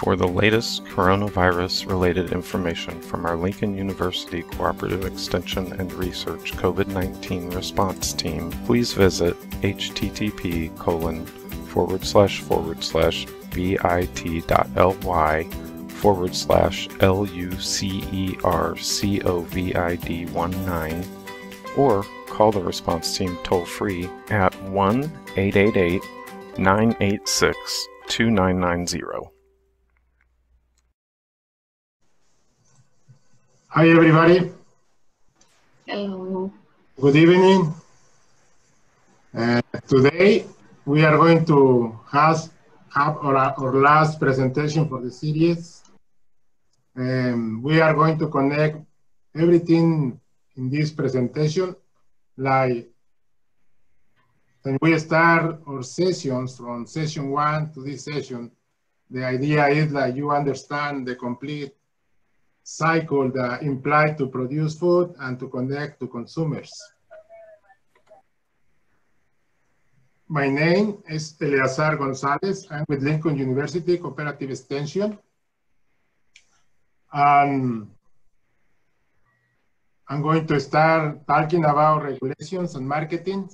For the latest coronavirus-related information from our Lincoln University Cooperative Extension and Research COVID-19 Response Team, please visit http://bit.ly/LUCERCOVID19 or call the response team toll-free at 1-888-986-2990. Hi everybody. Hello. Good evening. Today we are going to have our last presentation for the series. We are going to connect everything in this presentation. Like when we start our sessions from session 1 to this session, the idea is that you understand the complete cycle that implies to produce food and to connect to consumers. My name is Eleazar Gonzalez. I'm with Lincoln University Cooperative Extension. I'm going to start talking about regulations and marketing.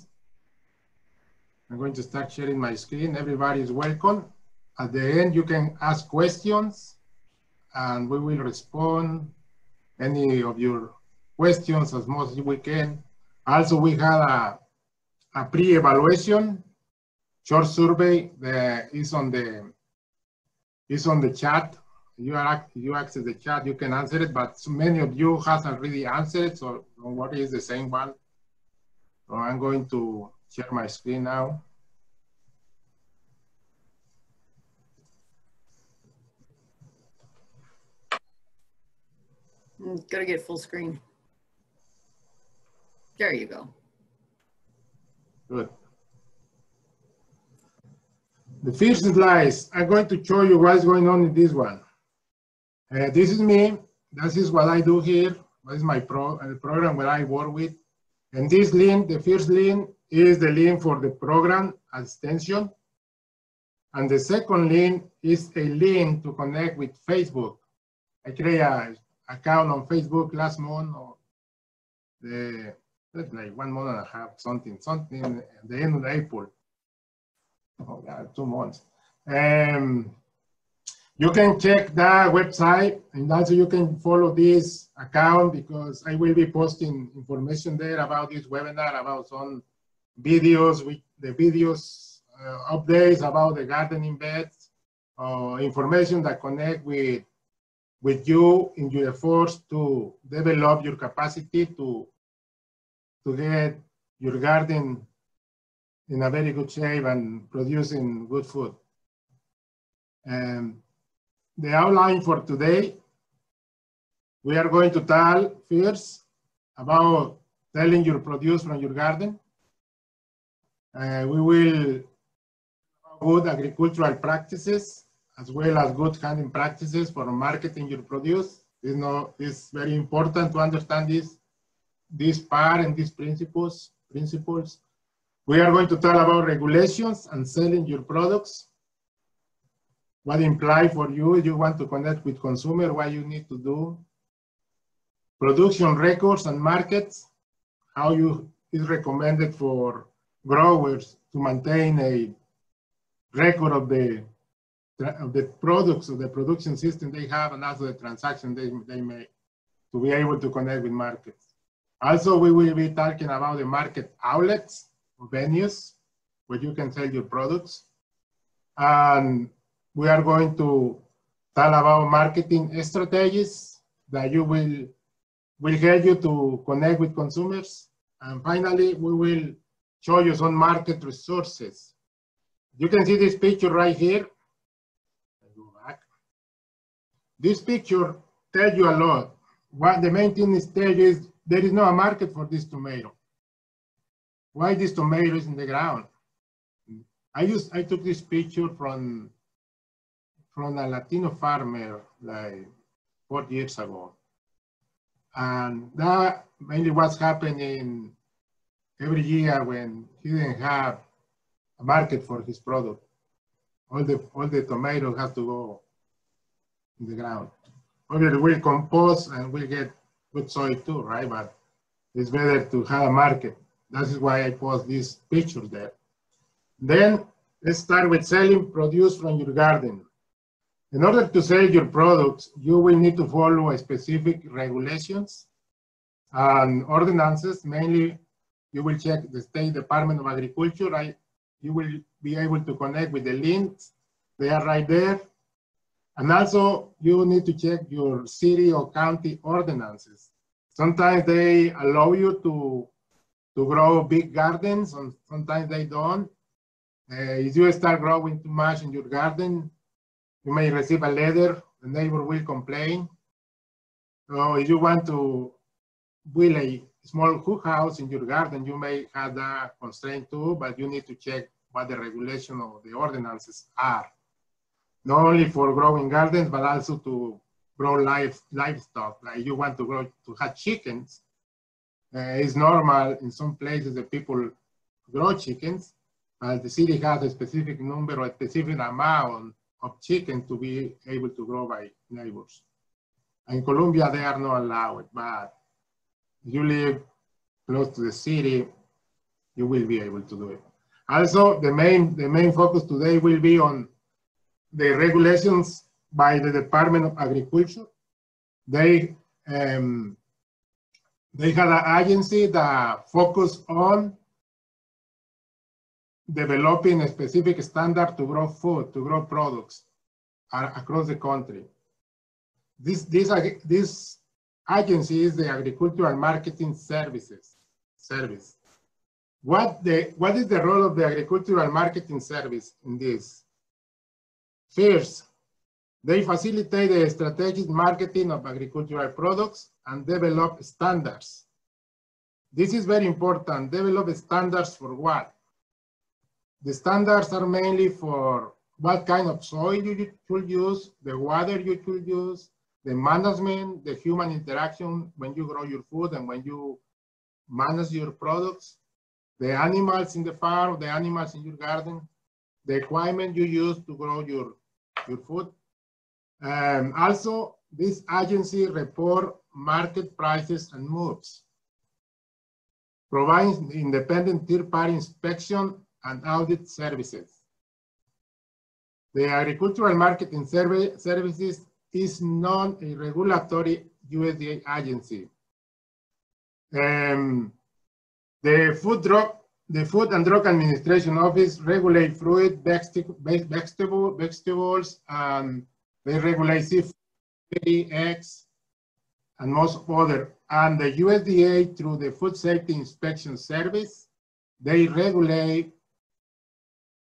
I'm going to start sharing my screen. Everybody is welcome. At the end, you can ask questions and we will respond any of your questions as much as we can. Also, we have a pre-evaluation short survey that is on the chat. You access the chat, you can answer it, but so many of you have already answered, so don't worry, it's the same one. So I'm going to share my screen now. Gotta get full screen. There you go. Good. The first slides, I'm going to show you what's going on in this one. This is me. This is what I do here. This is my program where I work with. And this link, the first link, is the link for the program extension. And the second link is a link to connect with Facebook. I created an account on Facebook last month, or like 1 month and a half, something at the end of April. Oh, yeah, 2 months. You can check that website, and also you can follow this account because I will be posting information there about this webinar, about some videos, with the videos, updates about the gardening beds, information that connect with you in your efforts to develop your capacity to get your garden in a very good shape and producing good food. The outline for today, we are going to tell first about selling your produce from your garden. We will good agricultural practices as well as good handling practices for marketing your produce. It's very important to understand this part and these principles. We are going to talk about regulations and selling your products. What imply for you if you want to connect with consumer, what you need to do. Production records and markets, how is recommended for growers to maintain a record of the products or the production system they have and also the transaction they make to be able to connect with markets. Also, we will be talking about the market outlets or venues where you can sell your products. And we are going to talk about marketing strategies that will help you to connect with consumers. And finally, we will show you some market resources. You can see this picture right here. Go back. This picture tells you a lot. What the main thing is tell you is there is no market for this tomato. Why this tomato is in the ground? I took this picture from a Latino farmer like 4 years ago. And that mainly what's happening every year when he didn't have a market for his product. All the tomatoes have to go in the ground. Obviously, we'll compost and we'll get good soil too, right? But it's better to have a market. That is why I post this picture there. Then let's start with selling produce from your garden. In order to sell your products, you will need to follow specific regulations and ordinances. Mainly, you will check the State Department of Agriculture, right? You will be able to connect with the links. They are right there. And also, you need to check your city or county ordinances. Sometimes they allow you to grow big gardens, and sometimes they don't. If you start growing too much in your garden, you may receive a letter, the neighbor will complain. So if you want to build a small cook house in your garden, you may have that constraint too, but you need to check what the regulation of the ordinances are. Not only for growing gardens, but also to grow livestock. Like you want to have chickens. It's normal in some places that people grow chickens, but the city has a specific number or a specific amount of chicken to be able to grow by neighbors. In Colombia, they are not allowed, but if you live close to the city, you will be able to do it. Also, the main focus today will be on the regulations by the Department of Agriculture. They have an agency that focus on developing a specific standard to grow food, to grow products across the country. This agency is the Agricultural Marketing Service. What is the role of the Agricultural Marketing Service in this? First, they facilitate the strategic marketing of agricultural products and develop standards. This is very important. Develop standards for what? The standards are mainly for what kind of soil you should use, the water you should use, the management, the human interaction when you grow your food and when you manage your products, the animals in the farm, the animals in your garden, the equipment you use to grow your food. Also, this agency report market prices and moves, provides independent third-party inspection and audit services. The Agricultural Marketing Services is not a regulatory USDA agency. The Food and Drug Administration Office regulate fruit, vegetables, and they regulate seafood, eggs, and most other. And the USDA, through the Food Safety Inspection Service, they regulate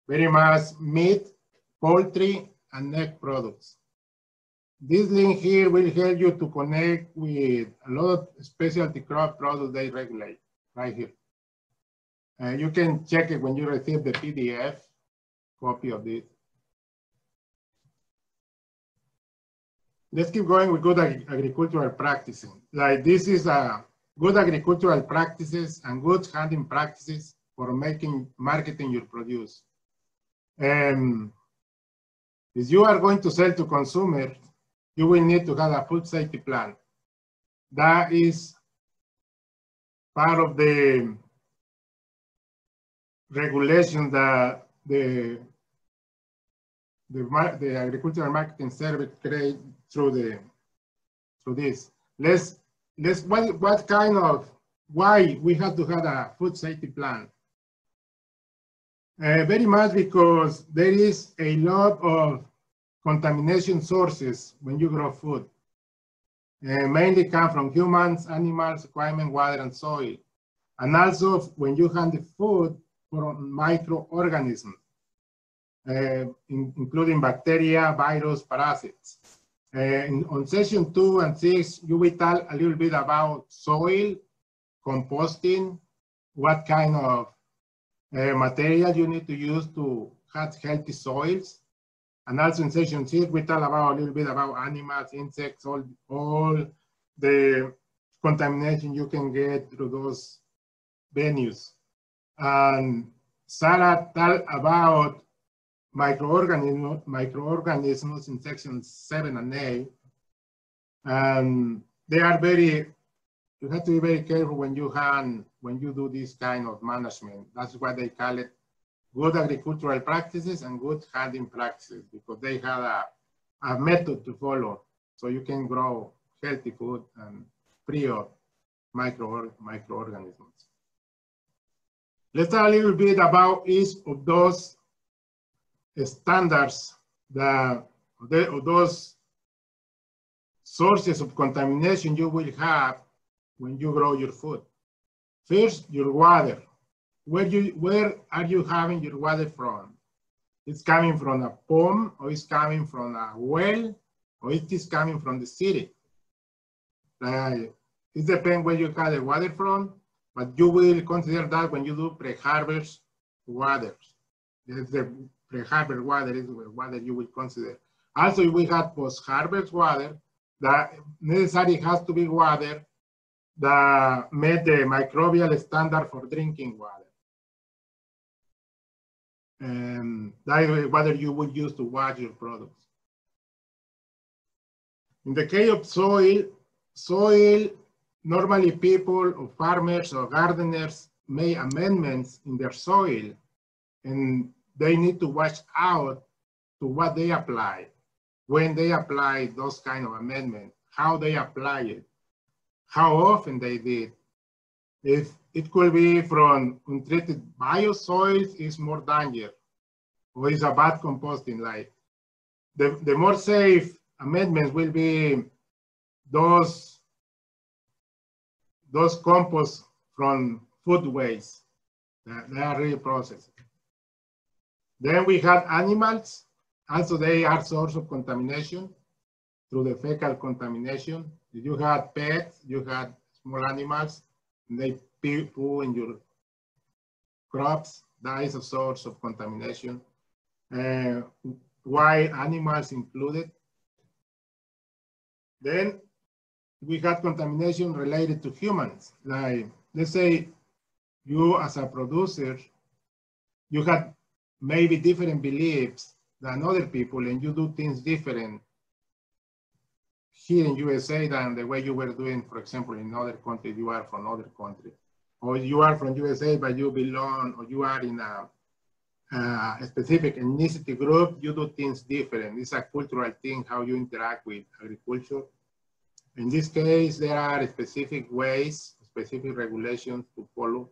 very much meat, poultry, and egg products. This link here will help you to connect with a lot of specialty crop products they regulate right here. You can check it when you receive the PDF copy of this. Let's keep going with good agricultural practices. Like this is good agricultural practices and good handling practices for marketing your produce. If you are going to sell to consumers, you will need to have a food safety plan. That is part of the regulation that the Agricultural Marketing Service create through this. Why we have to have a food safety plan? Very much because there is a lot of contamination sources when you grow food. Mainly come from humans, animals, equipment, water, and soil. And also when you handle food from microorganisms, including bacteria, virus, parasites. On session 2 and 6, you will talk a little bit about soil, composting, what kind of material you need to use to have healthy soils. And also in session 6, we talk about a little bit about animals, insects, all the contamination you can get through those venues. And Sarah talked about microorganisms in section 7 and 8. And they are very, you have to be very careful when you do this kind of management. That's why they call it good agricultural practices and good handling practices, because they have a method to follow so you can grow healthy food and free of microorganisms. Let's talk a little bit about each of those standards, those sources of contamination you will have when you grow your food. First, your water. Where are you having your water from? It's coming from a pond, or it's coming from a well, or it is coming from the city. It depends where you have the water from, but you will consider that when you do pre-harvest waters. The pre-harvest water is the water you will consider. Also, we have post-harvest water that necessarily has to be water that met the microbial standard for drinking water. And that is water you would use to wash your products. In the case of soil, normally people or farmers or gardeners make amendments in their soil, and they need to watch out to what they apply, when they apply those kind of amendments, how they apply it, how often they did. If it could be from untreated biosoils, is more danger, or is a bad composting. Like the more safe amendments will be those compost from food waste. They are really processed. Then we have animals. Also, they are source of contamination through the fecal contamination. If you had pets, you had small animals, and they poo in your crops, that is a source of contamination. Wild animals included. Then we had contamination related to humans. Like, let's say you as a producer, you had maybe different beliefs than other people, and you do things different here in USA than the way you were doing, for example, in other countries. You are from other countries, or you are from USA, but you belong, or you are in a specific ethnicity group. You do things different. It's a cultural thing, how you interact with agriculture. In this case, there are specific ways, specific regulations to follow,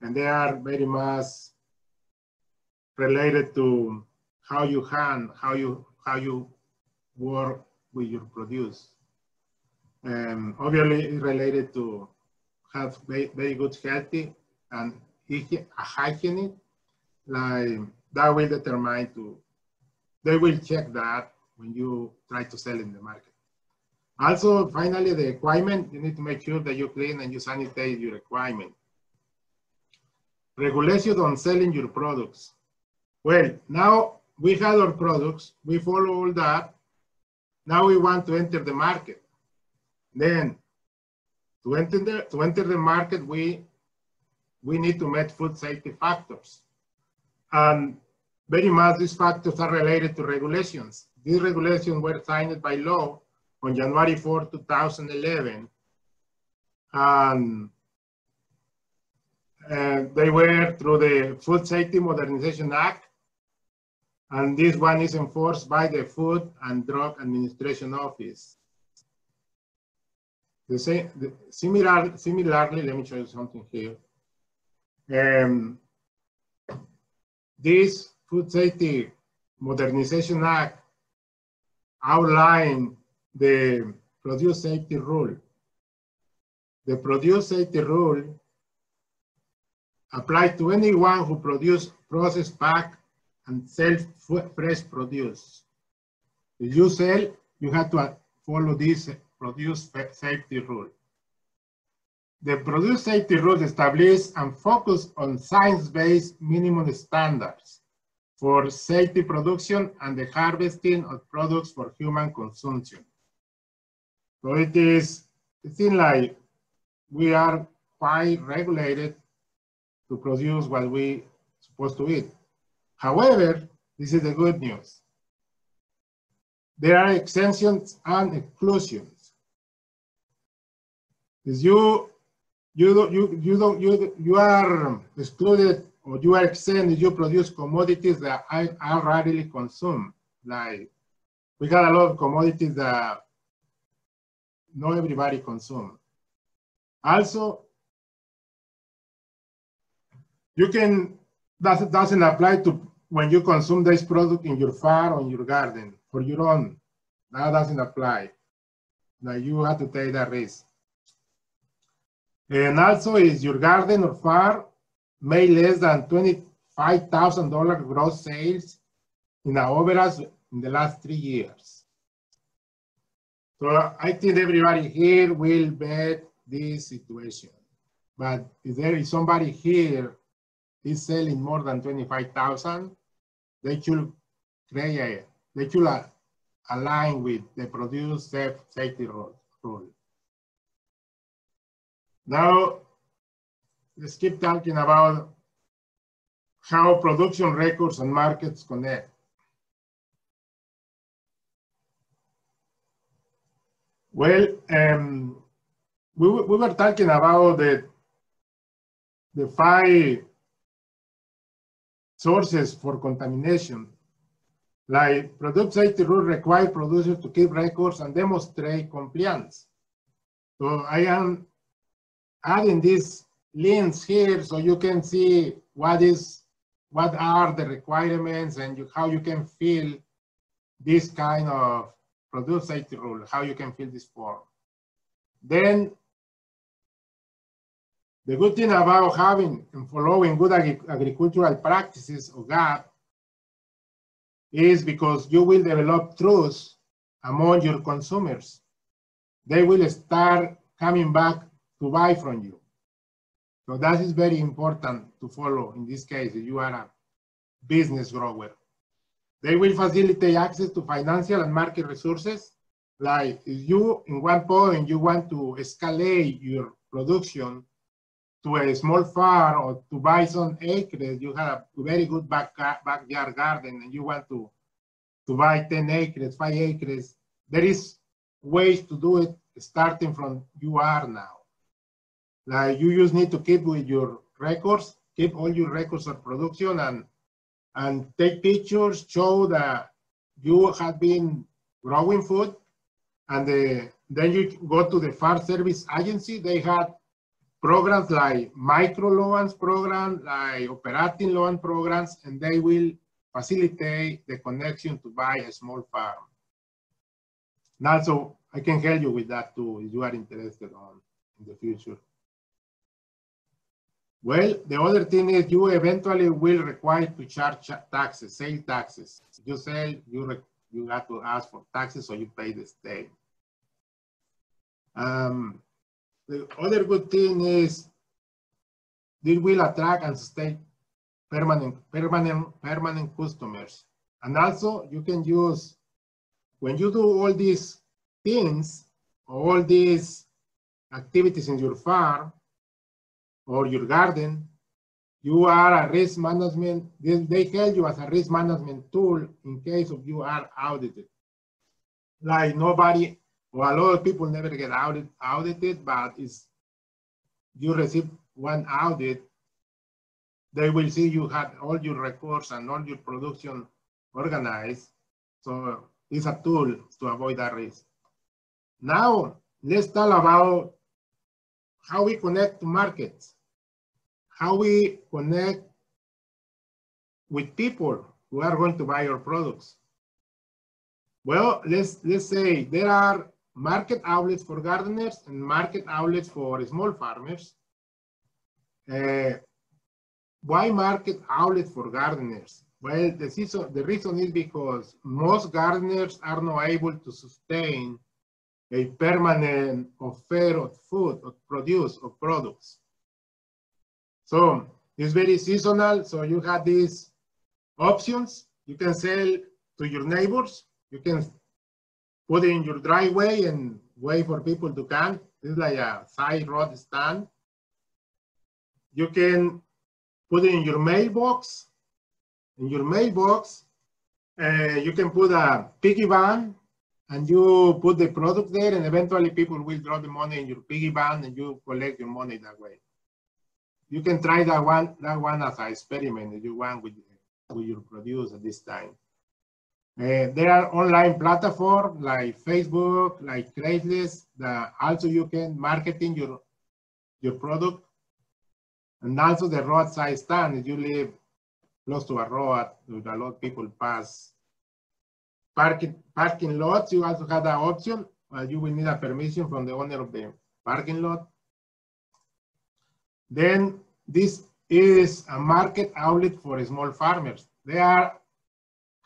and they are very much related to how you work with your produce. Obviously, it's related to have very good healthy and hygienic. Like that will determine they will check that when you try to sell in the market. Also, finally, the equipment, you need to make sure that you clean and you sanitize your equipment. Regulations on selling your products. Well, now we have our products, we follow all that. Now we want to enter the market. Then to enter the market, we need to meet food safety factors. And very much these factors are related to regulations. These regulations were signed by law on January 4, 2011. And they were through the Food Safety Modernization Act. And this one is enforced by the Food and Drug Administration Office. Similarly, let me show you something here. This Food Safety Modernization Act outlined the Produce Safety Rule. The Produce Safety Rule applies to anyone who produces, processes, pack, and sells fresh produce. If you sell, you have to follow this Produce Safety Rule. The Produce Safety Rule establishes and focuses on science-based minimum standards for safety production and the harvesting of products for human consumption. So it seems like we are quite regulated to produce what we're supposed to eat. However, This is the good news. There are exemptions and exclusions. If you are excluded or you are exempt if you produce commodities that are rarely consumed. Like we got a lot of commodities that not everybody consumes. Also, you can, that doesn't apply to when you consume this product in your farm or in your garden for your own. That doesn't apply. Now you have to take that risk. And also, is your garden or farm made less than $25,000 gross sales in an average in the last 3 years? So I think everybody here will bet this situation. But if there is somebody here is selling more than 25,000, they should create, they should align with the produce safety rule. Now, let's keep talking about how production records and markets connect. Well, we were talking about the 5 sources for contamination. Like product safety rules require producers to keep records and demonstrate compliance. So I am adding these links here so you can see what are the requirements and how you can fill this kind of product safety rule, how you can fill this form. Then the good thing about having and following good agricultural practices or GAP is because you will develop trust among your consumers. They will start coming back to buy from you. So that is very important to follow in this case if you are a business grower. They will facilitate access to financial and market resources. Like if you, in one point, you want to escalate your production to a small farm or to buy some acres, you have a very good backyard garden and you want to buy 10 acres, 5 acres. There is ways to do it starting from you are now. Like you just need to keep with your records, keep all your records of production and take pictures, show that you have been growing food. And then you go to the Farm Service Agency. They have programs like micro loans program, like operating loan programs, and they will facilitate the connection to buy a small farm. And also, I can help you with that too if you are interested in the future. Well, the other thing is you eventually will require to charge taxes, sales taxes. If you sell, you have to ask for taxes, so you pay the state. The other good thing is this will attract and sustain permanent customers. And also you can use, when you do all these things, all these activities in your farm or your garden, you are a risk management, they help you as a risk management tool in case of you are audited. Like nobody, or a lot of people never get audited, but if you receive one audit, they will see you have all your records and all your production organized. So it's a tool to avoid that risk. Now, let's talk about how we connect to markets, how we connect with people who are going to buy your products. Well, let's say there are market outlets for gardeners and market outlets for small farmers. Why market outlet for gardeners? Well, the reason is because most gardeners are not able to sustain a permanent offer of food, of produce, of products. So it's very seasonal. So you have these options. You can sell to your neighbors. You can put it in your driveway and wait for people to come. It's like a side road stand. You can put it in your mailbox. In your mailbox, You can put a piggy bank and you put the product there, and eventually people will drop the money in your piggy bank and you collect your money that way. You can try that one as an experiment if you want with your produce at this time. There are online platforms like Facebook, like Craigslist, that also you can marketing your product. And also the roadside stand, if you live close to a road with a lot of people pass. Parking lots, you also have that option. You will need a permission from the owner of the parking lot. Then this is a market outlet for small farmers. They are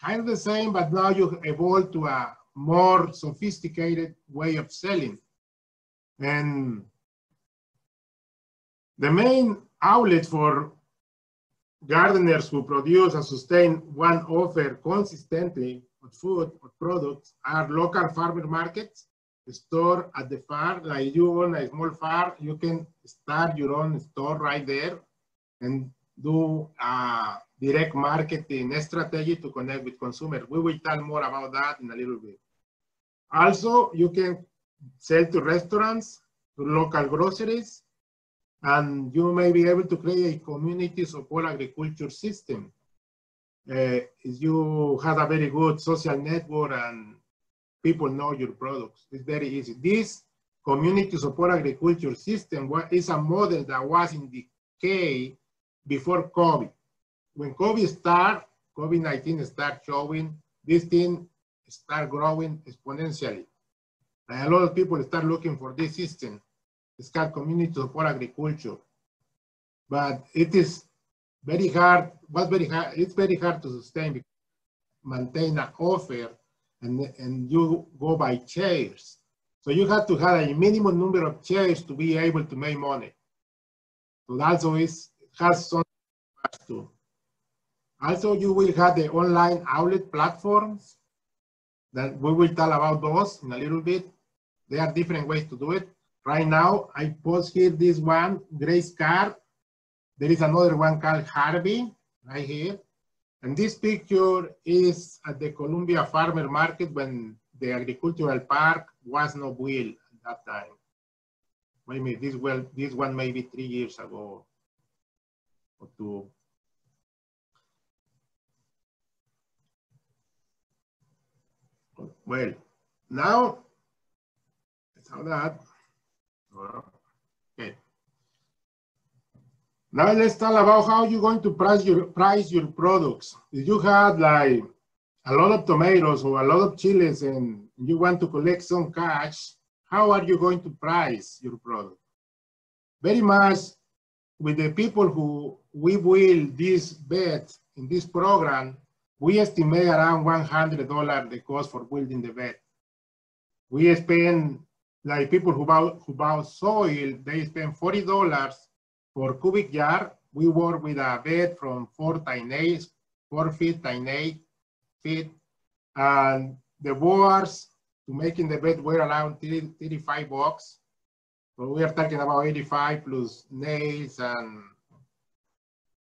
kind of the same, but now you evolve to a more sophisticated way of selling. And the main outlet for gardeners who produce and sustain one offer consistently of food or products are local farmer markets, store at the farm. Like you own a small farm, you can start your own store right there and do a direct marketing strategy to connect with consumers. We will tell more about that in a little bit. Also, you can sell to restaurants, to local groceries, and you may be able to create a community support agriculture system. If you have a very good social network and people know your products, it's very easy. This community support agriculture system is a model that was in decay before COVID. When COVID-19 started showing, this thing started growing exponentially. And a lot of people start looking for this system. It's called community support agriculture. But it is very hard, it's very hard to sustain, maintain an offer, and you go by shares. So you have to have a minimum number of shares to be able to make money. So that also has some too. Also, you will have the online outlet platforms that we will tell about those in a little bit. There are different ways to do it. Right now, I post here this one, Grace Card. There is another one called Harvey, right here. And this picture is at the Columbia Farmer Market when the agricultural park was not built at that time. Maybe this one maybe 3 years ago or 2. Well, now, let's have that. Okay. Now let's talk about how you're going to price your products. If you have like a lot of tomatoes or a lot of chilies and you want to collect some cash, how are you going to price your product? Very much with the people who we will this bed in this program, we estimate around $100 the cost for building the bed. We spend, like people who buy soil, they spend $40 for cubic yard. We work with a bed from 4 feet times 8 feet. And the boards to making the bed were around $35. So we are talking about 85 plus nails and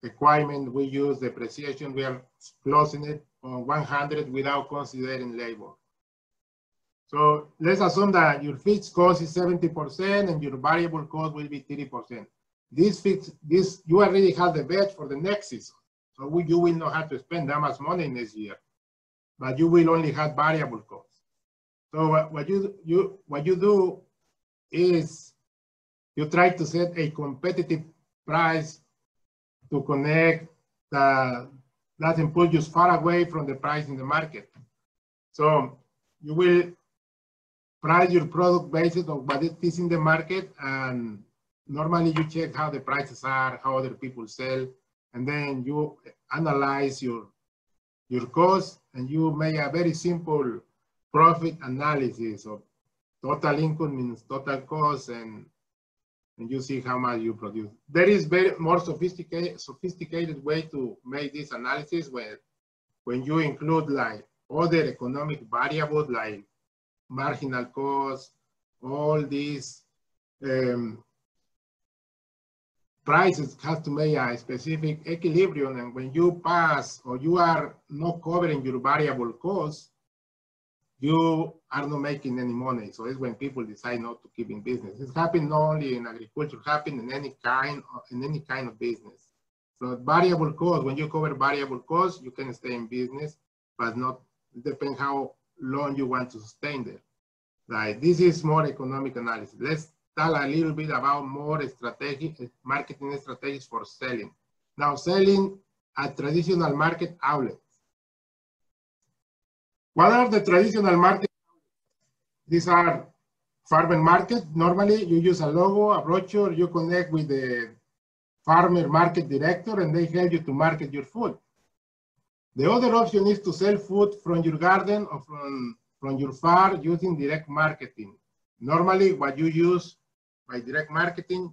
equipment we use, depreciation, we are closing it on 100 without considering labor. So let's assume that your fixed cost is 70% and your variable cost will be 30%. You already have the bed for the next season. So you will not have to spend that much money next year, but you will only have variable costs. So what you do is you try to set a competitive price to connect that doesn't put you far away from the price in the market. So you will price your product based on what it is in the market, and normally you check how the prices are, how other people sell, and then you analyze your cost, and you make a very simple profit analysis of total income means total cost, and you see how much you produce. There is more sophisticated way to make this analysis when you include like other economic variables like marginal cost, all these prices has to make a specific equilibrium, and when you pass or you are not covering your variable costs, you are not making any money. So it's when people decide not to keep in business. It's happening not only in agriculture, happening in any kind of business. So variable costs, when you cover variable costs, you can stay in business, but not, it depends how long you want to sustain there. Right, this is more economic analysis. Let's talk a little bit about more strategic marketing strategies for selling. Now, selling at traditional market outlets. What are the traditional market outlets? These are farmer market. Normally, you use a logo, a brochure, you connect with the farmer market director, and they help you to market your food. The other option is to sell food from your garden or from your farm using direct marketing. Normally, what you use by direct marketing,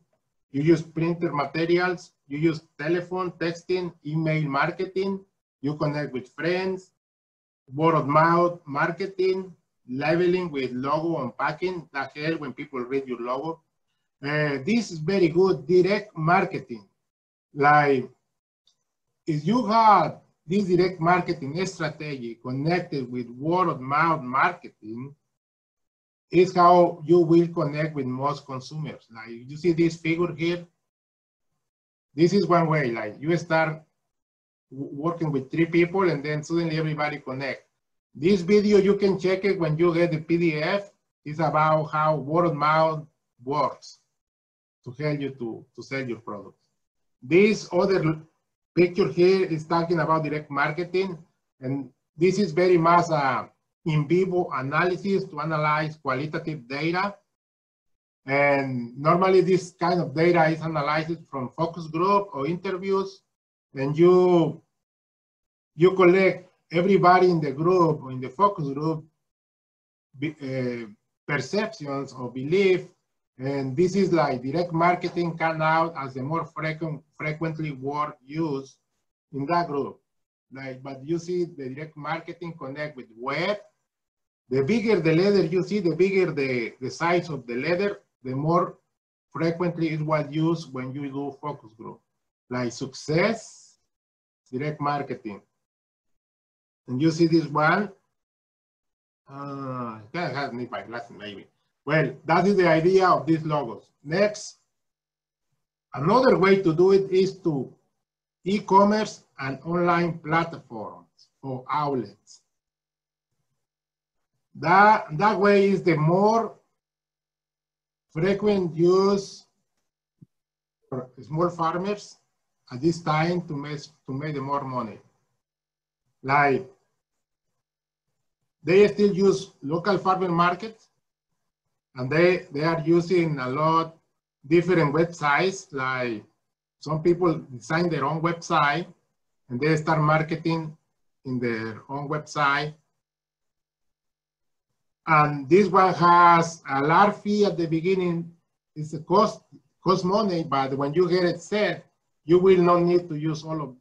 you use printer materials, you use telephone, texting, email marketing, you connect with friends, word of mouth marketing, labeling with logo and packing, that helps when people read your logo. This is very good direct marketing. Like, if you have this direct marketing strategy connected with word of mouth marketing, is how you will connect with most consumers. Like, you see this figure here? This is one way, like you start working with 3 people and then suddenly everybody connect. This video, you can check it when you get the PDF. It's about how word of mouth works to help you to sell your products. This other picture here is talking about direct marketing, and this is very much in vivo analysis to analyze qualitative data. And normally this kind of data is analyzed from focus group or interviews, and you collect everybody in the group or in the focus group perceptions or belief, and this is like direct marketing come out as the more frequently word used in that group. Like, but you see the direct marketing connect with web. The bigger the letter you see, the bigger the size of the letter, the more frequently is what used when you do focus group. Like success, direct marketing. And you see this one. That has me by glasses maybe. Well, that is the idea of these logos. Next, another way to do it is to e-commerce and online platforms or outlets. That way is the more frequent use for small farmers at this time to make the more money. Like, they still use local farmer markets, and they are using a lot different websites. Like, some people design their own website and they start marketing in their own website. And this one has a large fee at the beginning. It's a cost money, but when you get it set, you will not need to use all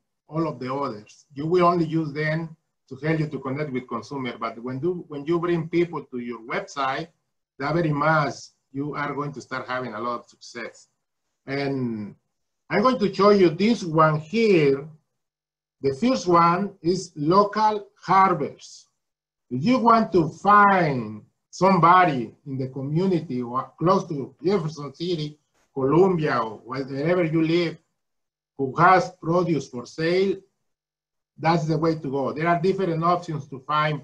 of the others. You will only use them to help you to connect with consumer. But when you bring people to your website, that very much you are going to start having a lot of success. And I'm going to show you this one here. The first one is local harbors. If you want to find somebody in the community or close to Jefferson City, Columbia, or wherever you live, who has produce for sale, that's the way to go. There are different options to find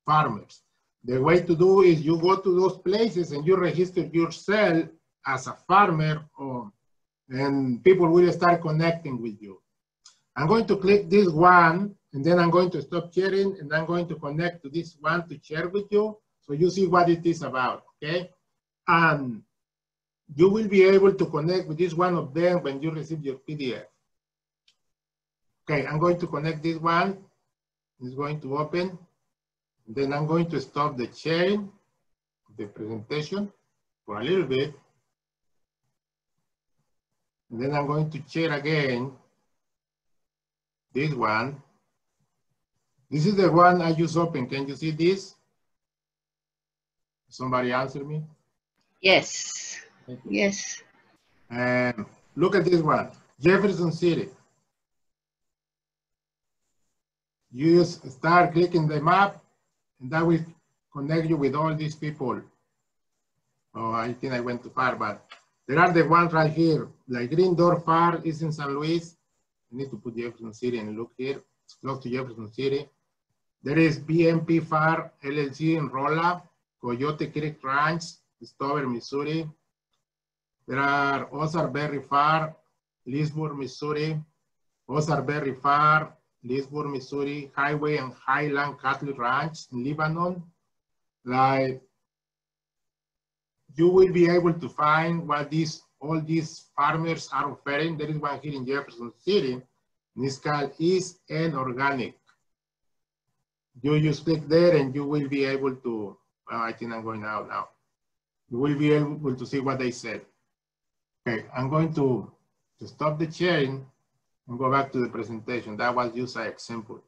farmers. The way to do is you go to those places and you register yourself as a farmer, and people will start connecting with you. I'm going to click this one, and then I'm going to stop sharing, and I'm going to connect to this one to share with you, so you see what it is about, okay? And you will be able to connect with this one of them when you receive your PDF. Okay, I'm going to connect this one. It's going to open. Then I'm going to stop the sharing of the presentation for a little bit. And then I'm going to share again this one. This is the one I just opened. Can you see this? Somebody answer me? Yes. Yes. look at this one, Jefferson City. You just start clicking the map, and that will connect you with all these people. Oh, I think I went too far, but there are the ones right here. Like Green Door Farm is in San Luis. I need to put Jefferson City and look here. It's close to Jefferson City. There is BMP Farm LLC in Rolla, Coyote Creek Ranch, Stover, Missouri. There are Ozark Berry Farm, Leesburg, Missouri. Ozark Berry Farm, Leesburg, Missouri. Highway and Highland Cattle Ranch in Lebanon. Like, you will be able to find what all these farmers are offering. There is one here in Jefferson City, and it's called East End Organic. You just click there and you will be able to, I think I'm going out now. You will be able to see what they said. Okay, I'm going to stop the sharing and go back to the presentation. That was just an example.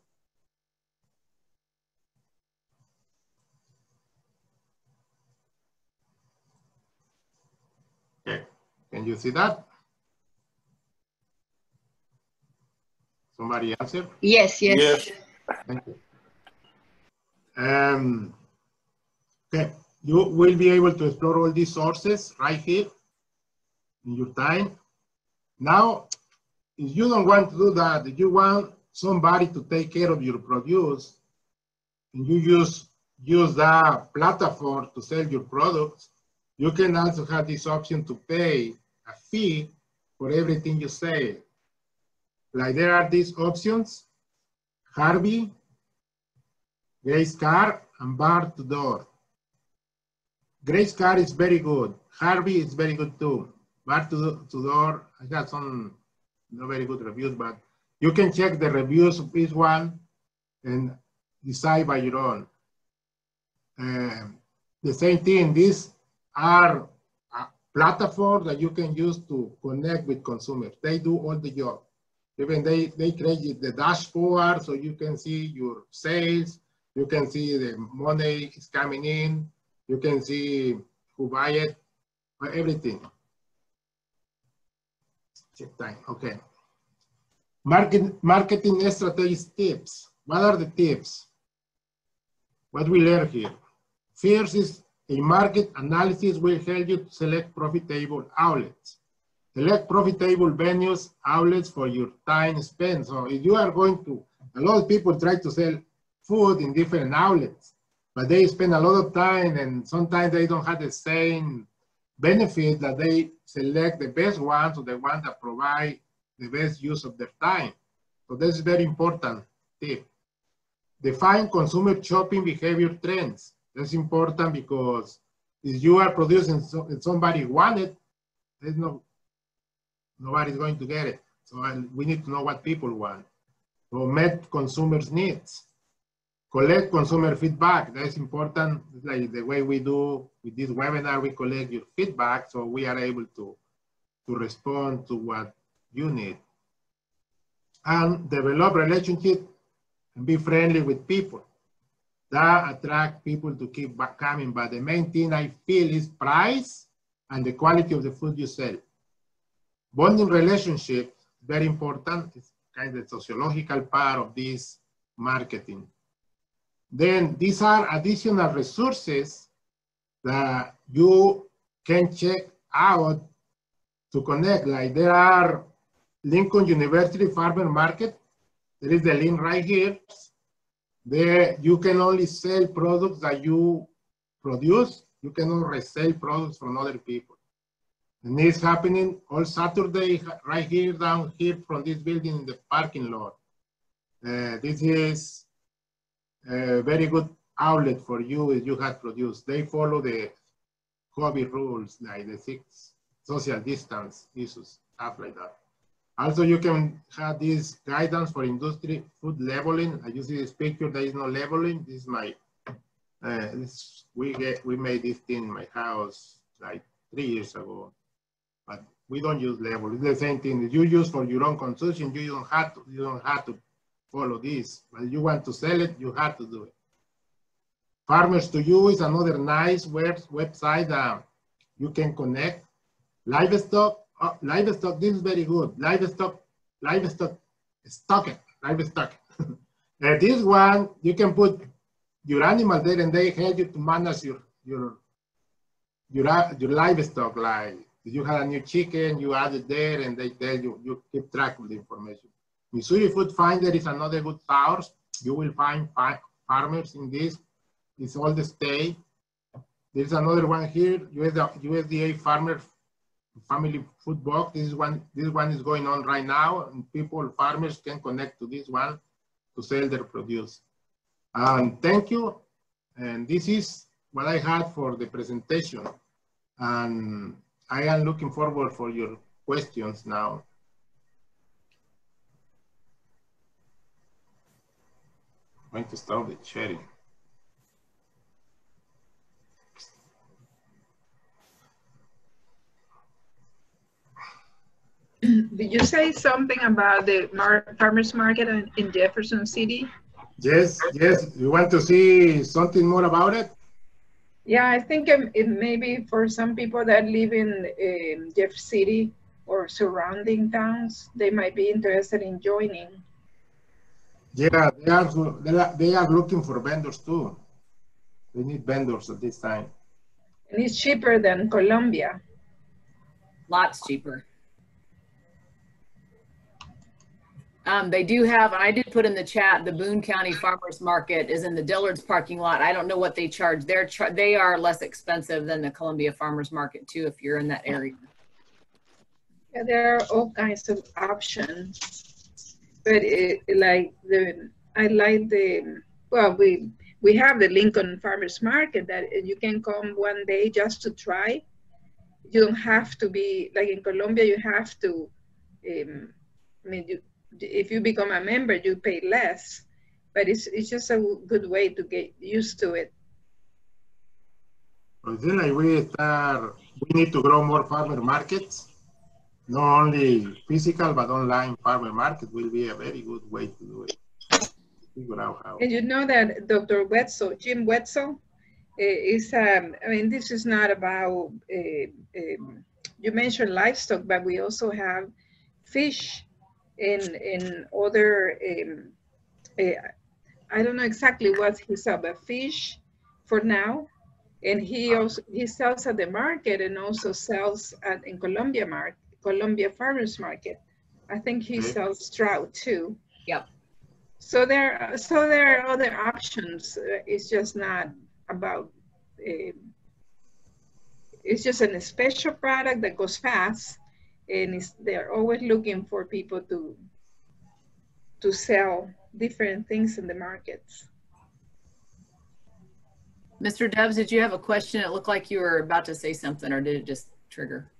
Okay, can you see that? Somebody answer? Yes, yes. Yes. Thank you. Okay, you will be able to explore all these sources right here in your time. Now, if you don't want to do that, if you want somebody to take care of your produce, and you use that platform to sell your products, you can also have this option to pay a fee for everything you sell. Like there are these options, Harvey, Grace Car, and Bar to Door. Grace Car is very good. Harvey is very good too. Bar to Door, I got some not very good reviews, but you can check the reviews of each one and decide by your own. The same thing, these are platforms that you can use to connect with consumers. They do all the job. Even they create the dashboard so you can see your sales, you can see the money is coming in, you can see who buy it, everything. Check time, okay. Marketing strategy tips. What are the tips? What we learn here? First is a market analysis will help you to select profitable outlets. Select profitable venues, outlets for your time spent. So if you are going to, a lot of people try to sell food in different outlets, but they spend a lot of time and sometimes they don't have the same benefit that they select the best ones or the ones that provide the best use of their time. So this is very important tip. Define consumer shopping behavior trends. That's important because if you are producing and somebody want it, there's nobody's going to get it. So we need to know what people want. So meet consumers' needs. Collect consumer feedback. That's important. It's like the way we do with this webinar, we collect your feedback so we are able to respond to what you need. And develop relationships and be friendly with people. That attract people to keep coming. But the main thing I feel is price and the quality of the food you sell. Bonding relationship, very important. It's kind of the sociological part of this marketing. Then these are additional resources that you can check out to connect. Like there are Lincoln University Farmer Market. There is the link right here. There you can only sell products that you produce. You cannot resell products from other people. And it's happening all Saturday right here, down here from this building in the parking lot. This is a very good outlet for you if you have produced. They follow the COVID rules, like the 6 social distance issues, stuff like that. Also, you can have this guidance for industry food labeling. As you see this picture, there is no labeling. This is my, we made this thing in my house like 3 years ago, but we don't use label. It's the same thing. If you use for your own consumption, you don't have to follow this. But if you want to sell it, you have to do it. Farmers to You is another nice website that you can connect. Livestock, livestock, this is very good. Livestock. This one, you can put your animal there and they help you to manage your livestock. Like if you have a new chicken, you add it there and they tell you, you keep track of the information. Missouri Food Finder is another good source. You will find farmers in this. It's all the state. There's another one here, USDA Farmer Family Food Box. This one is going on right now, and farmers can connect to this one to sell their produce. Thank you. And this is what I had for the presentation. And I am looking forward for your questions now. I'm going to start the sharing. Did you say something about the farmers market in Jefferson City? Yes. You want to see something more about it? Yeah, I think it may be for some people that live in Jeff City or surrounding towns, they might be interested in joining. Yeah, they are looking for vendors too. They need vendors at this time. And it's cheaper than Colombia. Lots cheaper. They do have, and I did put in the chat, the Boone County Farmers Market is in the Dillard's parking lot. I don't know what they charge. They are less expensive than the Columbia Farmers Market too, if you're in that area. Yeah, there are all kinds of options, but well, we have the Lincoln Farmers Market that you can come one day just to try. You don't have to be like in Colombia. You have to, if you become a member, you pay less, but it's just a good way to get used to it. I think like we need to grow more farmer markets. Not only physical, but online farmer market will be a very good way to do it. Figure out how. And you know that Dr. Wetzel, Jim Wetzel, is, this is not about, you mentioned livestock, but we also have fish in other, I don't know exactly what he said, but fish for now. And he sells at the market and also sells in Columbia Farmers Market. I think he sells trout too. Yep. So there are other options. It's just not about, it's just a special product that goes fast, and they're always looking for people to sell different things in the markets. Mr. Dubs, did you have a question? It looked like you were about to say something, or did it just trigger?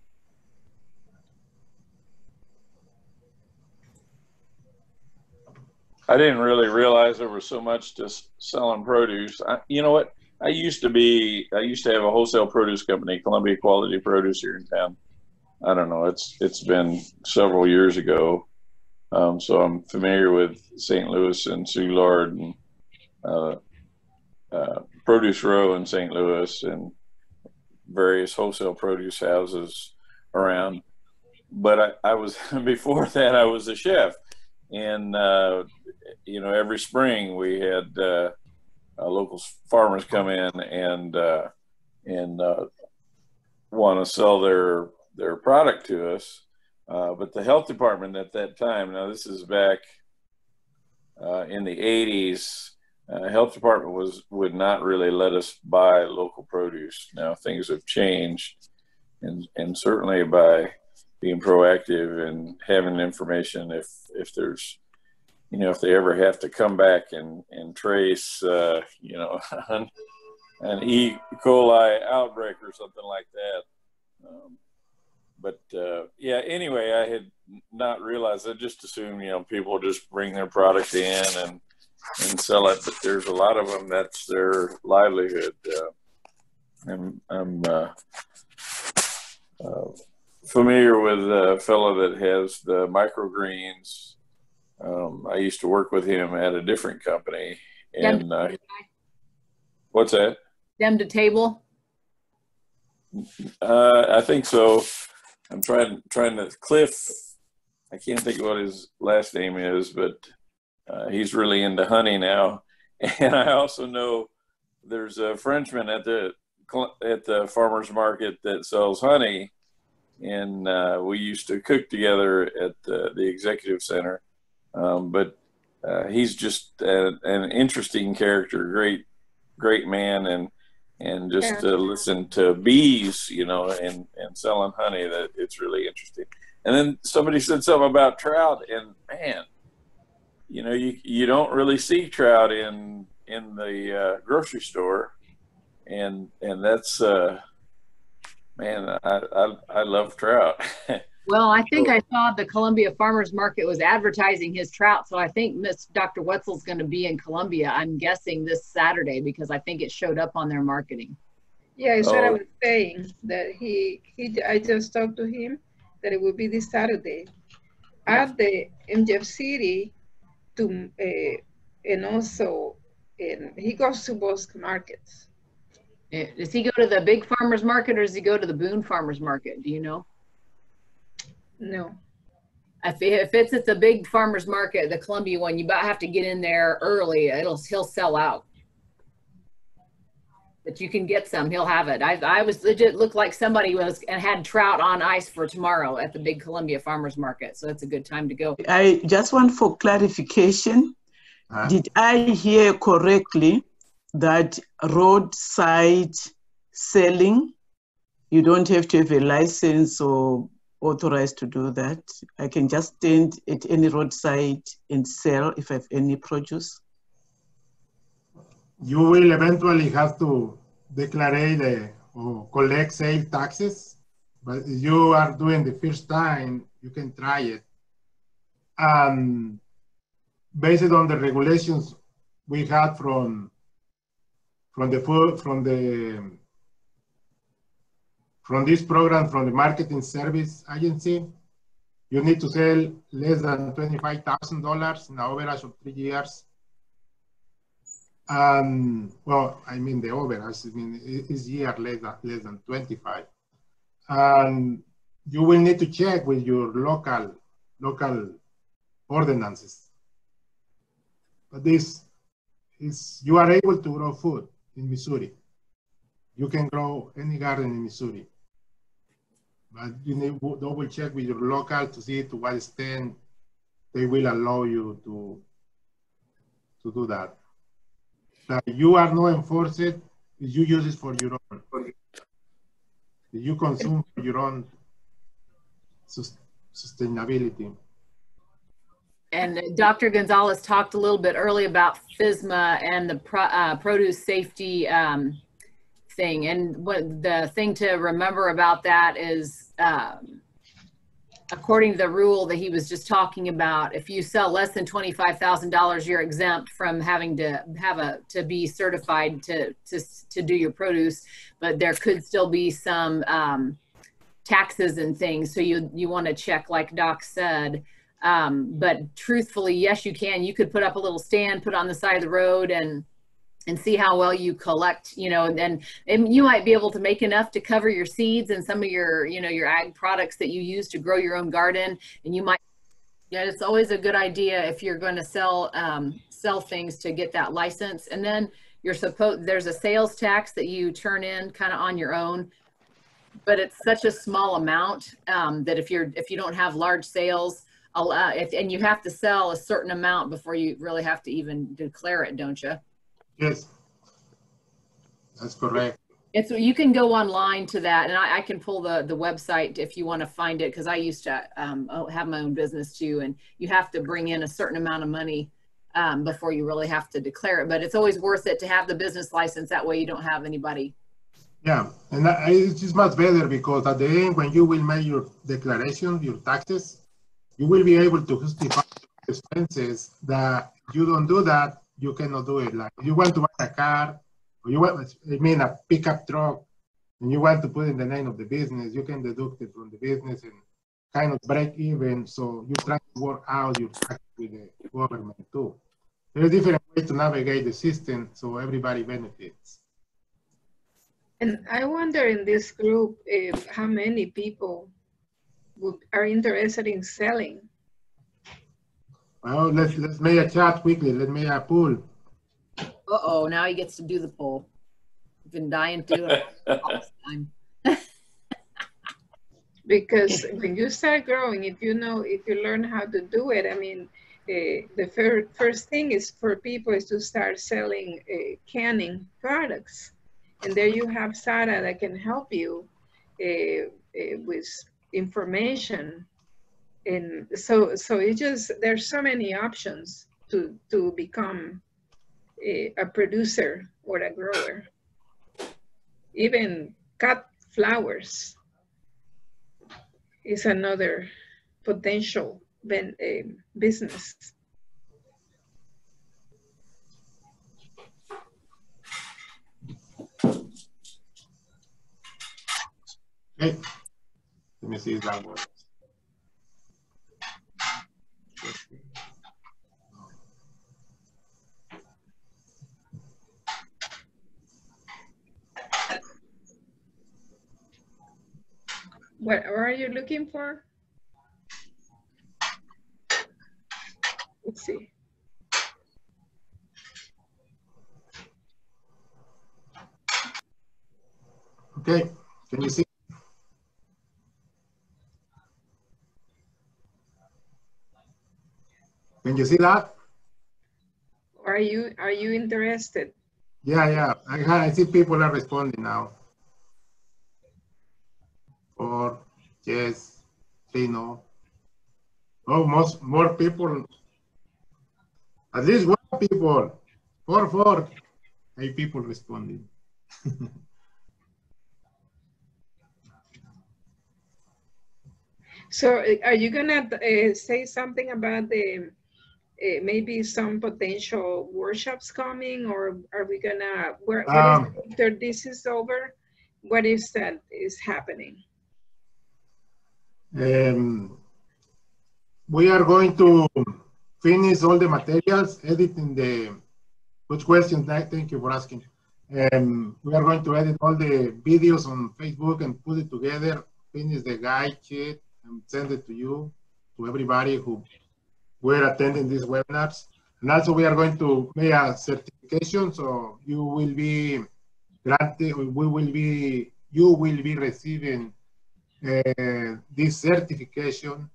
I didn't really realize there was so much to selling produce. You know what? I used to have a wholesale produce company, Columbia Quality Produce, here in town. I don't know. It's been several years ago, so I'm familiar with St. Louis and Soulard and Produce Row in St. Louis and various wholesale produce houses around. But I was before that I was a chef, and every spring we had local farmers come in and want to sell their product to us, but the health department at that time, now this is back in the 80s, health department would not really let us buy local produce. Now things have changed, and certainly by being proactive and having information if there's, if they ever have to come back and trace, an E. coli outbreak or something like that. Yeah, anyway, I had not realized. I just assumed, people just bring their product in and sell it, but there's a lot of them that's their livelihood. I'm familiar with a fellow that has the microgreens. I used to work with him at a different company, and what's that? Them to table? I think so. I'm trying to Cliff. I can't think of what his last name is, but he's really into honey now. And I also know there's a Frenchman at the farmer's market that sells honey, and we used to cook together at the executive center. But he's just an interesting character, great man, and just to listen to bees, you know, and selling honey, that it's really interesting. And then somebody said something about trout, and man, you know, you don't really see trout in the grocery store, and that's man, I love trout. Well, I think I saw the Columbia Farmers Market was advertising his trout, so I think Dr. Wetzel's going to be in Columbia, I'm guessing this Saturday, because I think it showed up on their marketing. Yeah, that's what I was saying, that I just talked to him that it will be this Saturday at the MJF City, and also he goes to both markets. Does he go to the big farmers market, or does he go to the Boone Farmers Market? Do you know? No. If it's at the big farmers market, the Columbia one, you about have to get in there early. He'll sell out. But you can get some. He'll have it. I was legit looked like somebody had trout on ice for tomorrow at the big Columbia Farmers Market. So it's a good time to go. I just want for clarification. Did I hear correctly that roadside selling, you don't have to have a license or authorized to do that? I can just stand at any roadside and sell if I have any produce? You will eventually have to declare or collect sale taxes, but if you are doing the first time, you can try it. Based on the regulations we had from this program, from the Marketing Service Agency, you need to sell less than $25,000 in an average of 3 years. Well, I mean the average, I mean is year less than 25. And you will need to check with your local ordinances. But you are able to grow food in Missouri. You can grow any garden in Missouri. But you need to double check with your local to see to what extent they will allow you to do that. That you are not enforced if you use it for your own. If you consume for your own sustainability. And Dr. Gonzalez talked a little bit earlier about FSMA and the produce safety thing. And what the thing to remember about that is, according to the rule that he was just talking about, if you sell less than $25,000, you're exempt from having to be certified to do your produce, but there could still be some taxes and things. So you want to check, like Doc said. But truthfully, yes, you can. You could put up a little stand, put it on the side of the road, and see how well you collect, you know, and you might be able to make enough to cover your seeds and some of your, you know, your ag products that you use to grow your own garden. And you might, yeah, it's always a good idea if you're going to sell things to get that license. And then there's a sales tax that you turn in kind of on your own, but it's such a small amount that if you don't have large sales, and you have to sell a certain amount before you really have to even declare it, don't you? Yes, that's correct. You can go online to that, and I can pull the website if you want to find it, because I used to have my own business too, and you have to bring in a certain amount of money before you really have to declare it. But it's always worth it to have the business license. That way you don't have anybody. Yeah, and it's just much better, because at the end, when you will make your declaration, your taxes, you will be able to justify expenses that you don't do that. You cannot do it. Like if you want to buy a car, or a pickup truck, and you want to put in the name of the business, you can deduct it from the business and kind of break even. So you try to work out your tax with the government too. There's different ways to navigate the system so everybody benefits. And I wonder in this group how many people are interested in selling. Well, let's make a chat quickly. Let's make a poll. Uh-oh, now he gets to do the poll. I've been dying to do it all this time. Because when you start growing, if you learn how to do it, I mean, the first thing is for people is to start selling canning products. And there you have Sara that can help you with information. And so it just, there's so many options to become a producer or a grower. Even cut flowers is another potential business. Okay, let me see if that works. What are you looking for? Let's see. Okay, can you see? Can you see that? Are you interested? Yeah. I see people are responding now. Or yes, 3 no. Oh, more people. At least 1 people. 4. 8 people responding. So are you gonna say something about the maybe some potential workshops coming, or are we gonna, what is, after this is over, what is that is happening? We are going to finish all the materials, editing the, good question, thank you for asking. We are going to edit all the videos on Facebook and put it together, finish the guide sheet and send it to you, to everybody who were attending these webinars. And also we are going to make a certification, so you will be granted, you will be receiving this certification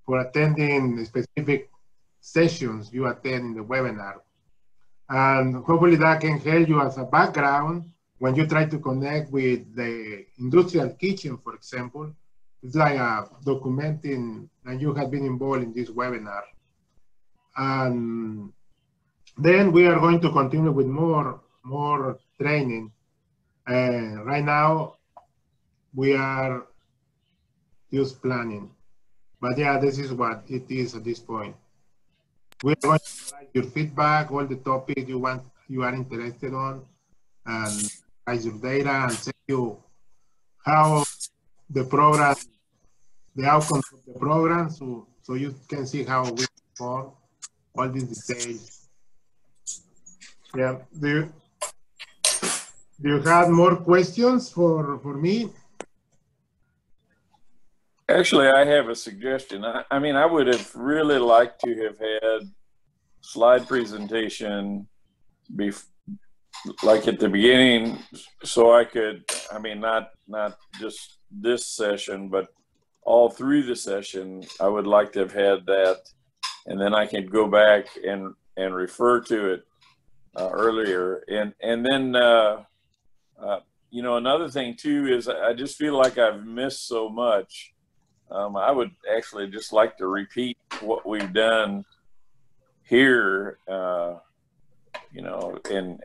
for attending specific sessions you attend in the webinar. And hopefully that can help you as a background when you try to connect with the industrial kitchen, for example. It's like documenting that you have been involved in this webinar. And then we are going to continue with more training. Right now, we are just planning. But yeah, this is what it is at this point. We are going to provide your feedback, all the topics you are interested on, and write your data and tell you how the program, the outcomes of the program, so you can see how we perform, all these details. Yeah, do you have more questions for me? Actually, I have a suggestion. I mean, I would have really liked to have had slide presentation like at the beginning, so I could, I mean, not just this session, but all through the session, I would like to have had that, and then I could go back and refer to it earlier. And then, you know, another thing too is I just feel like I've missed so much. I would actually just like to repeat what we've done here, you know, and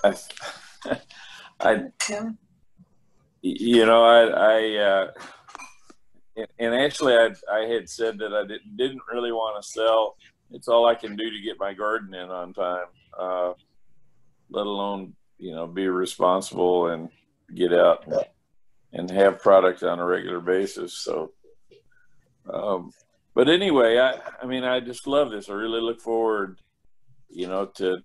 I you know, and actually I had said that I didn't really want to sell. It's all I can do to get my garden in on time, let alone, you know, be responsible and get out and have product on a regular basis. So, but anyway, I mean, I just love this. I really look forward, you know, to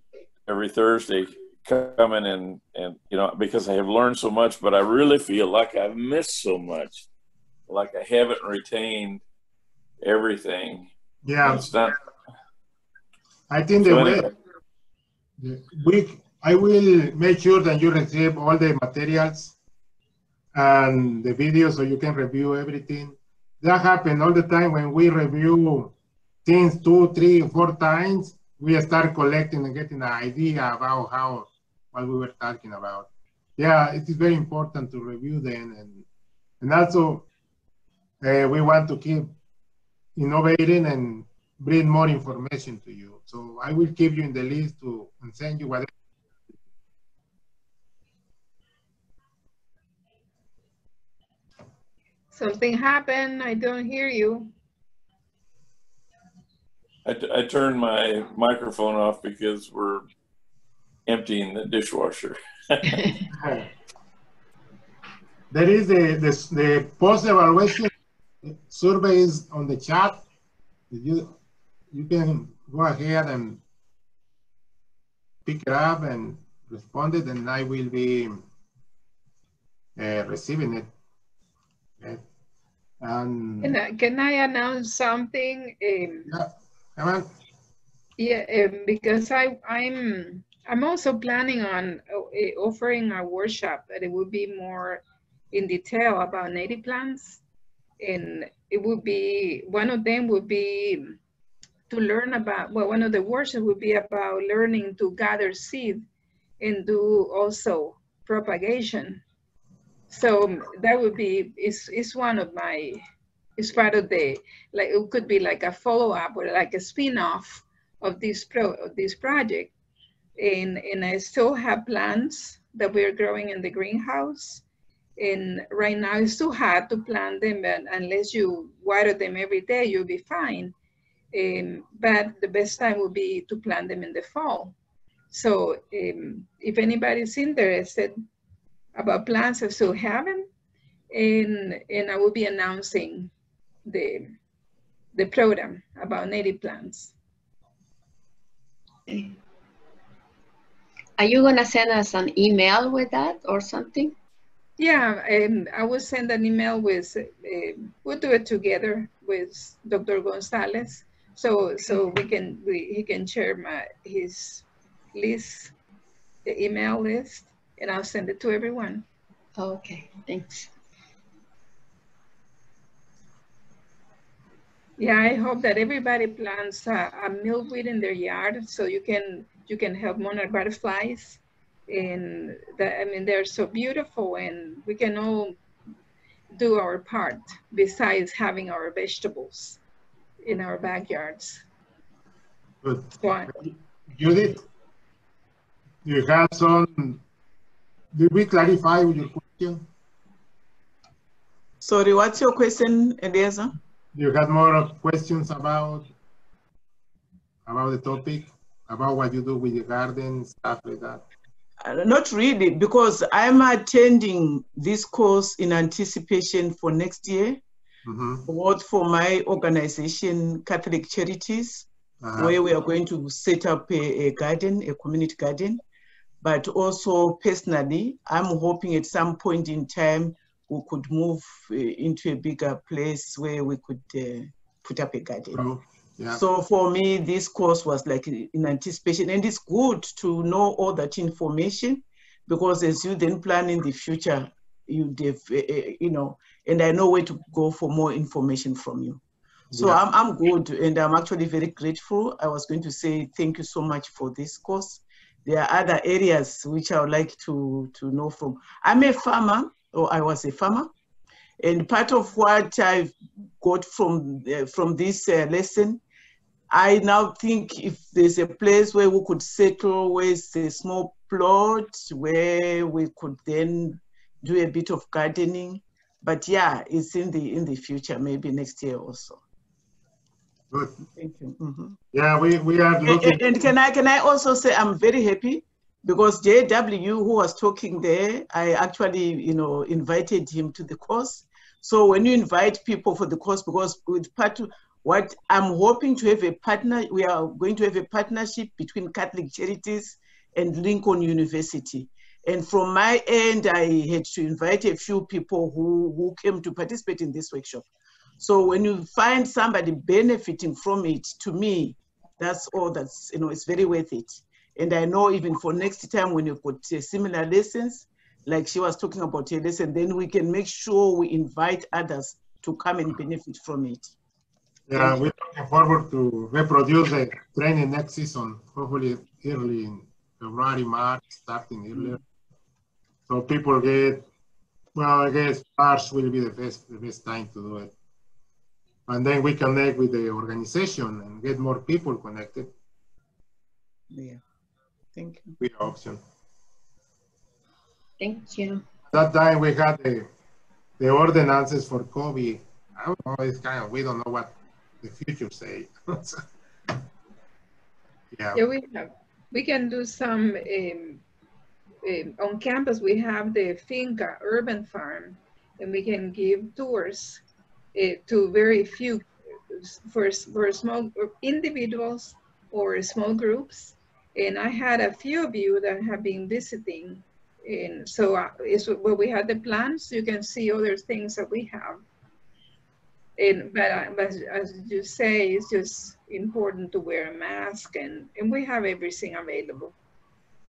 every Thursday coming and, you know, because I have learned so much, but I really feel like I've missed so much. like I haven't retained everything. Yeah. It's not. I think So the way I will make sure that you receive all the materials and the video so you can review everything. That happens all the time when we review things 2, 3, 4 times. We start collecting and getting an idea about what we were talking about. Yeah, it is very important to review them, and also we want to keep innovating and bring more information to you. So I will keep you in the list and send you whatever. Something happened. I don't hear you. I turned my microphone off because we're emptying the dishwasher. There is the post-evaluation surveys on the chat. You can go ahead and pick it up and respond it, and I will be receiving it. Okay. Can I announce something? Yeah, come on. Yeah, because I'm also planning on offering a workshop that it would be more in detail about native plants, and it would be, one of them would be to learn about, well, one of the workshops would be about learning to gather seed and do also propagation. So that would be, it's one of my, it's part of the, like, it could be like a follow-up or like a spin-off of this project. And I still have plants that we're growing in the greenhouse. And right now it's too hard to plant them, and unless you water them every day, you'll be fine. But the best time would be to plant them in the fall. So if anybody's interested about plants, I still have them, and I will be announcing the program about native plants. Are you gonna send us an email with that or something? Yeah, I will send an email with, we'll do it together with Dr. Gonzalez. So he can share his list, the email list, and I'll send it to everyone. Okay, thanks. Yeah, I hope that everybody plants a milkweed in their yard so you can help monarch butterflies. And I mean, they're so beautiful, and we can all do our part besides having our vegetables in our backyards. Good. So, Judith, you have some, did we clarify with your question? Sorry, what's your question, Eliezer? You had more questions about the topic, about what you do with your garden, stuff like that? Not really, because I'm attending this course in anticipation for next year, both for my organization, Catholic Charities, where we are going to set up a garden, a community garden. But also personally, I'm hoping at some point in time, we could move into a bigger place where we could put up a garden. Oh, yeah. So for me, this course was like in anticipation, and it's good to know all that information, because as you then plan in the future, you know, and I know where to go for more information from you. So yeah. I'm good, and I'm actually very grateful. I was going to say thank you so much for this course. There are other areas which I would like to know from. I'm a farmer, or I was a farmer, and part of what I've got from this lesson, I now think if there's a place where we could settle with a small plot where we could then do a bit of gardening. But yeah, it's in the future, maybe next year also. Good. Thank you. Yeah, we are looking. And can I also say I'm very happy, because JW, who was talking there, I actually, you know, invited him to the course. So when you invite people for the course, because with part of what I'm hoping to have a partner, we are going to have a partnership between Catholic Charities and Lincoln University. And from my end, I had to invite a few people who came to participate in this workshop. So when you find somebody benefiting from it, to me, that's all that's, it's very worth it. And I know even for next time when you've got similar lessons, like she was talking about a lesson, then we can make sure we invite others to come and benefit from it. Yeah, we're looking forward to reproduce the training next season, hopefully early in February, March, starting earlier. So people get, well, I guess March will be the best time to do it. And then we connect with the organization and get more people connected. Yeah, thank you. With option. Thank you. That time we had the ordinances for COVID. I don't know, it's kind of, we don't know what the future say. Yeah. Yeah, we can do some, on campus, we have the Finca urban farm, and we can give tours to very few, for small individuals or small groups. And I had a few of you that have been visiting. And so it's where we had the plans. You can see other things that we have. But as you say, it's just important to wear a mask, and we have everything available.